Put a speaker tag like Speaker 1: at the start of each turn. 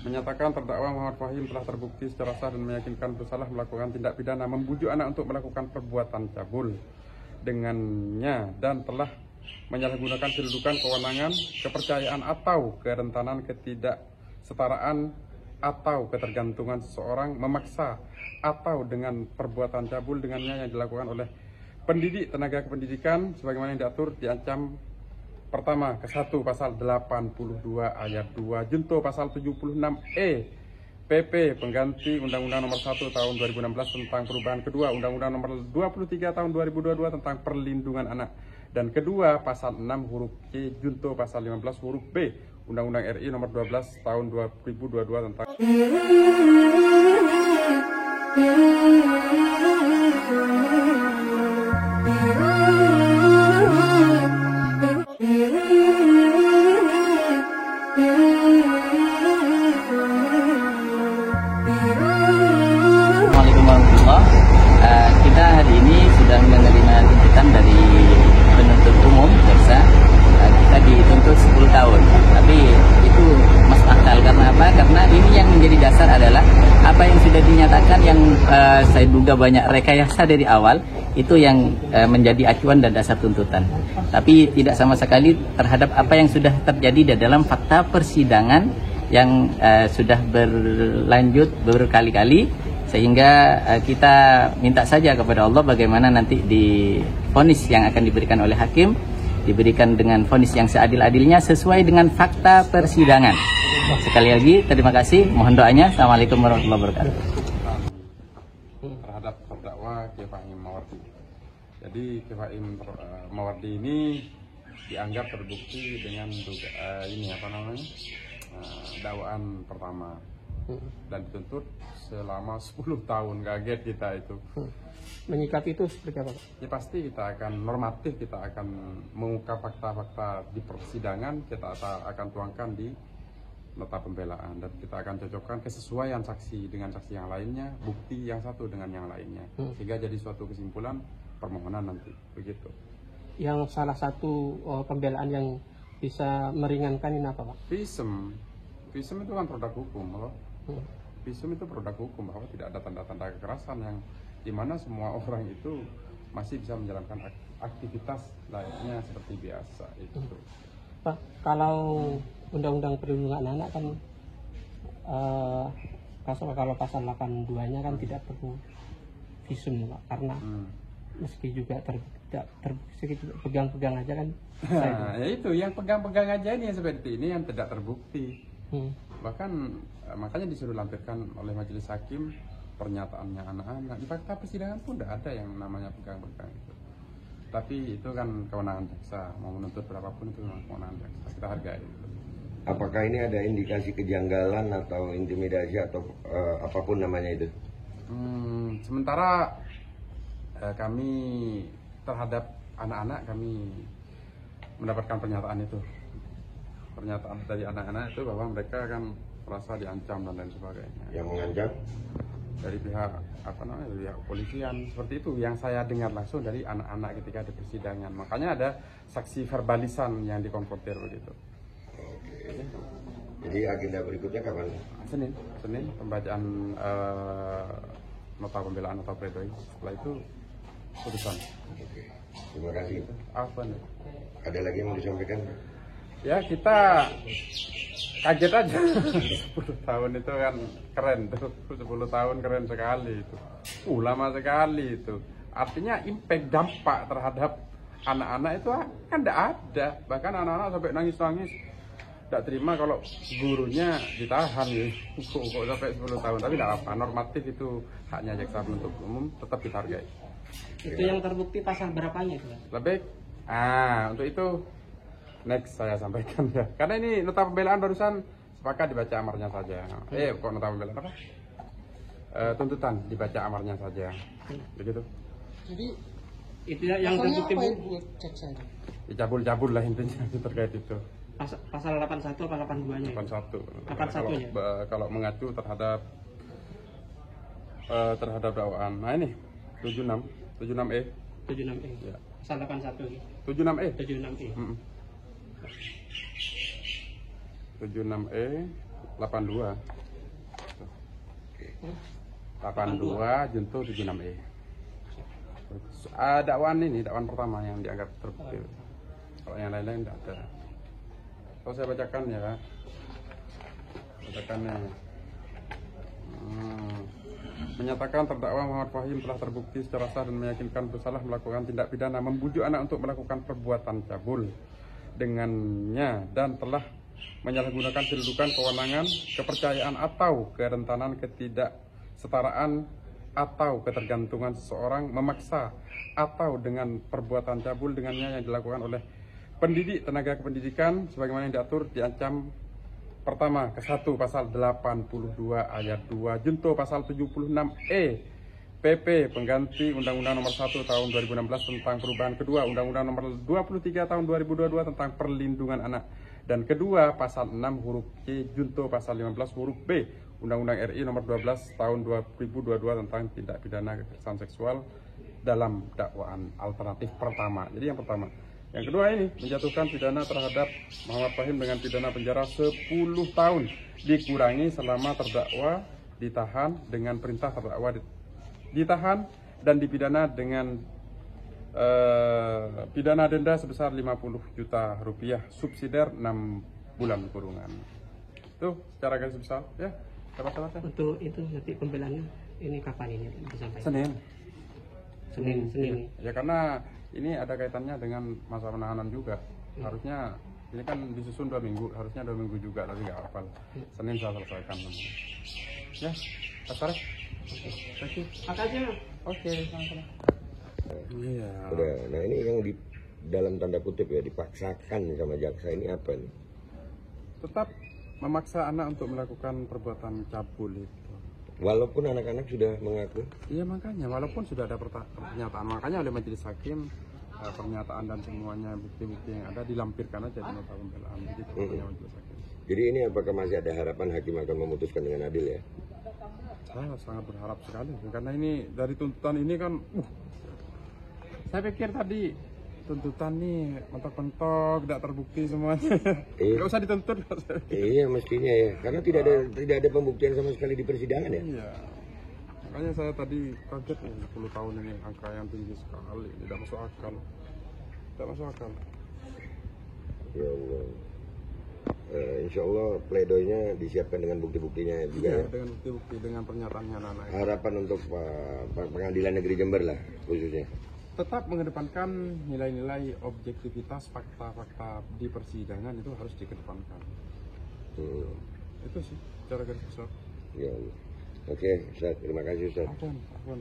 Speaker 1: menyatakan terdakwa Muhammad Fahim telah terbukti secara sah dan meyakinkan bersalah melakukan tindak pidana membujuk anak untuk melakukan perbuatan cabul dengannya dan telah menyalahgunakan kedudukan, kewenangan, kepercayaan atau kerentanan ketidaksetaraan atau ketergantungan seseorang memaksa atau dengan perbuatan cabul dengannya yang dilakukan oleh pendidik tenaga kependidikan sebagaimana yang diatur diancam pertama ke-1 pasal 82 ayat 2 junto pasal 76E PP pengganti Undang-Undang Nomor 1 Tahun 2016 tentang perubahan kedua Undang-Undang Nomor 23 Tahun 2022 tentang perlindungan anak dan kedua pasal 6 huruf C junto pasal 15 huruf B Undang-Undang RI Nomor 12 Tahun 2022 tentang
Speaker 2: Assalamualaikum warahmatullahi wabarakatuh. Kita hari ini sudah menerima tuntutan dari penuntut umum jaksa. Kita dituntut 10 tahun. Tapi itu masuk akal karena apa? Karena ini yang menjadi dasar adalah apa yang sudah dinyatakan yang saya duga banyak rekayasa dari awal itu yang menjadi acuan dan dasar tuntutan. Tapi tidak sama sekali terhadap apa yang sudah terjadi di dalam fakta persidangan yang sudah berlanjut berkali-kali sehingga kita minta saja kepada Allah bagaimana nanti di vonis yang akan diberikan oleh hakim diberikan dengan vonis yang seadil-adilnya sesuai dengan fakta persidangan. Sekali lagi terima kasih, mohon doanya. Assalamualaikum warahmatullahi wabarakatuh.
Speaker 1: Terhadap terdakwa Kiai Fahim Mawardi. Jadi Kiai Fahim Mawardi ini dianggap terbukti dengan dakwaan pertama dan dituntut selama 10 tahun. Kaget kita itu.
Speaker 3: Menyikapi itu seperti apa, Pak?
Speaker 1: Ya pasti kita akan normatif, kita akan mengungkap fakta-fakta di persidangan, kita akan tuangkan di nota pembelaan dan kita akan cocokkan kesesuaian saksi dengan saksi yang lainnya, bukti yang satu dengan yang lainnya, sehingga jadi suatu kesimpulan permohonan nanti, begitu.
Speaker 3: Yang salah satu pembelaan yang bisa meringankan ini apa, Pak?
Speaker 1: Visum itu kan produk hukum, loh. Visum itu produk hukum bahwa tidak ada tanda-tanda kekerasan yang dimana semua orang itu masih bisa menjalankan aktivitas layaknya seperti biasa itu.
Speaker 3: Pak, kalau Undang-Undang Perlindungan Anak kan kalau pasal 82-nya kan tidak perlu visum, Pak, karena meski juga pegang-pegang aja kan.
Speaker 1: Nah, ya itu yang pegang-pegang aja ini yang seperti ini yang tidak terbukti. Bahkan makanya disuruh lampirkan oleh majelis hakim pernyataannya anak-anak. Di fakta persidangan pun tidak ada yang namanya pegang-pegang itu. Tapi itu kan kewenangan jaksa, mau menuntut berapapun itu memang kewenangan jaksa, kita hargai itu.
Speaker 4: Apakah ini ada indikasi kejanggalan atau intimidasi atau apapun namanya itu?
Speaker 1: Sementara kami terhadap anak-anak kami mendapatkan pernyataan itu. Pernyataan dari anak-anak itu bahwa mereka kan merasa diancam dan lain sebagainya.
Speaker 4: Yang mengancam?
Speaker 1: Dari pihak dari pihak kepolisian seperti itu yang saya dengar langsung dari anak-anak ketika di persidangan. Makanya ada saksi verbalisan yang dikonfrontir begitu.
Speaker 4: Oke. Jadi agenda berikutnya kapan?
Speaker 1: Senin pembacaan nota pembelaan atau pledoi. Setelah itu putusan.
Speaker 4: Oke. Terima kasih.
Speaker 1: Apa nih?
Speaker 4: Ada lagi yang mau disampaikan?
Speaker 1: Ya kita kaget aja. 10 tahun itu kan keren tuh. 10 tahun keren sekali itu. Lama sekali itu. Artinya impact dampak terhadap anak-anak itu kan tidak ada. Bahkan anak-anak sampai nangis-nangis tidak terima kalau gurunya ditahan ya. Kok sampai 10 tahun. Tapi tidak apa, normatif itu haknya jaksa penuntut umum tetap dihargai.
Speaker 3: Itu yang terbukti pasal berapanya itu, Pak?
Speaker 1: Lebih untuk itu next saya sampaikan ya. Karena ini nota pembelaan barusan sepakat dibaca amarnya saja. Kok nota pembelaan apa? Tuntutan dibaca amarnya saja. Begitu.
Speaker 3: Jadi itu yang terbukti
Speaker 1: Dicabul-cabul lah intinya terkait itu.
Speaker 3: Pasal 81 atau 82-nya?
Speaker 1: 81. Kalau mengacu terhadap dakwaan. Nah ini 76E.
Speaker 3: 76E.
Speaker 1: Ya.
Speaker 3: Pasal 81.
Speaker 1: 76E.
Speaker 3: 76E.
Speaker 1: 76E 82. 82 junto 76E. Dakwaan ini dakwaan pertama yang dianggap terbukti. Kalau yang lain-lain tidak ada. Kalau saya bacakan ya, bacakannya. Menyatakan terdakwa Muhammad Fahim telah terbukti secara sah dan meyakinkan bersalah melakukan tindak pidana membujuk anak untuk melakukan perbuatan cabul dengannya dan telah menyalahgunakan kedudukan, kewenangan, kepercayaan atau kerentanan ketidaksetaraan atau ketergantungan seseorang memaksa atau dengan perbuatan cabul dengannya yang dilakukan oleh pendidik tenaga kependidikan sebagaimana yang diatur diancam pertama ke-1 pasal 82 ayat 2 junto pasal 76E PP pengganti Undang-Undang Nomor 1 Tahun 2016 tentang perubahan kedua Undang-Undang Nomor 23 Tahun 2022 tentang perlindungan anak dan kedua pasal 6 huruf C junto pasal 15 huruf B Undang-Undang RI Nomor 12 Tahun 2022 tentang tindak pidana kekerasan seksual dalam dakwaan alternatif pertama. Jadi yang pertama. Yang kedua ini menjatuhkan pidana terhadap Muhammad Fahim dengan pidana penjara 10 tahun dikurangi selama terdakwa ditahan dengan perintah terdakwa ditahan dan dipidana dengan pidana denda sebesar 50 juta rupiah subsidiar 6 bulan kurungan. Itu secara garis besar ya.
Speaker 3: Untuk itu nanti pembelaannya ini kapan ini disampaikan? Senin.
Speaker 1: Ya karena ini ada kaitannya dengan masa penahanan juga. Harusnya ini kan disusun 2 minggu, harusnya 2 minggu juga tapi nggak hafal. Senin saya selesaikan. Ya, Pasar. Thank you.
Speaker 3: Makasih.
Speaker 1: Oke, sama-sama. Iya.
Speaker 4: Udah, nah ini yang di dalam tanda kutip ya dipaksakan sama jaksa ini apa nih?
Speaker 1: Tetap memaksa anak untuk melakukan perbuatan cabul itu.
Speaker 4: Walaupun anak-anak sudah mengaku?
Speaker 1: Iya makanya, walaupun sudah ada pernyataan, makanya oleh majelis hakim pernyataan dan semuanya bukti-bukti yang ada dilampirkan aja di nota pembelaan begitu majelis hakim.
Speaker 4: Jadi ini apakah masih ada harapan hakim akan memutuskan dengan adil ya?
Speaker 1: Saya sangat berharap sekali karena ini dari tuntutan ini kan, saya pikir tadi tuntutan nih mentok-mentok tidak terbukti semuanya. Nggak usah dituntut.
Speaker 4: Iya mestinya ya, karena tidak ada pembuktian sama sekali di persidangan ya.
Speaker 1: Iya. Makanya saya tadi kaget nih 10 tahun ini angka yang tinggi sekali, tidak masuk akal. Tidak masuk akal.
Speaker 4: Ya Allah. Insya Allah pledoinya disiapkan dengan bukti-buktinya juga.
Speaker 1: Iya, dengan bukti-bukti, dengan pernyataannya anak-anak.
Speaker 4: Harapan untuk Pengadilan Negeri Jember lah khususnya.
Speaker 1: Tetap mengedepankan nilai-nilai objektivitas fakta-fakta di persidangan itu harus dikedepankan. Itu sih cara garis besar.
Speaker 4: Ya Allah. Oke, Ustaz, terima kasih Ustaz.
Speaker 1: Afwan.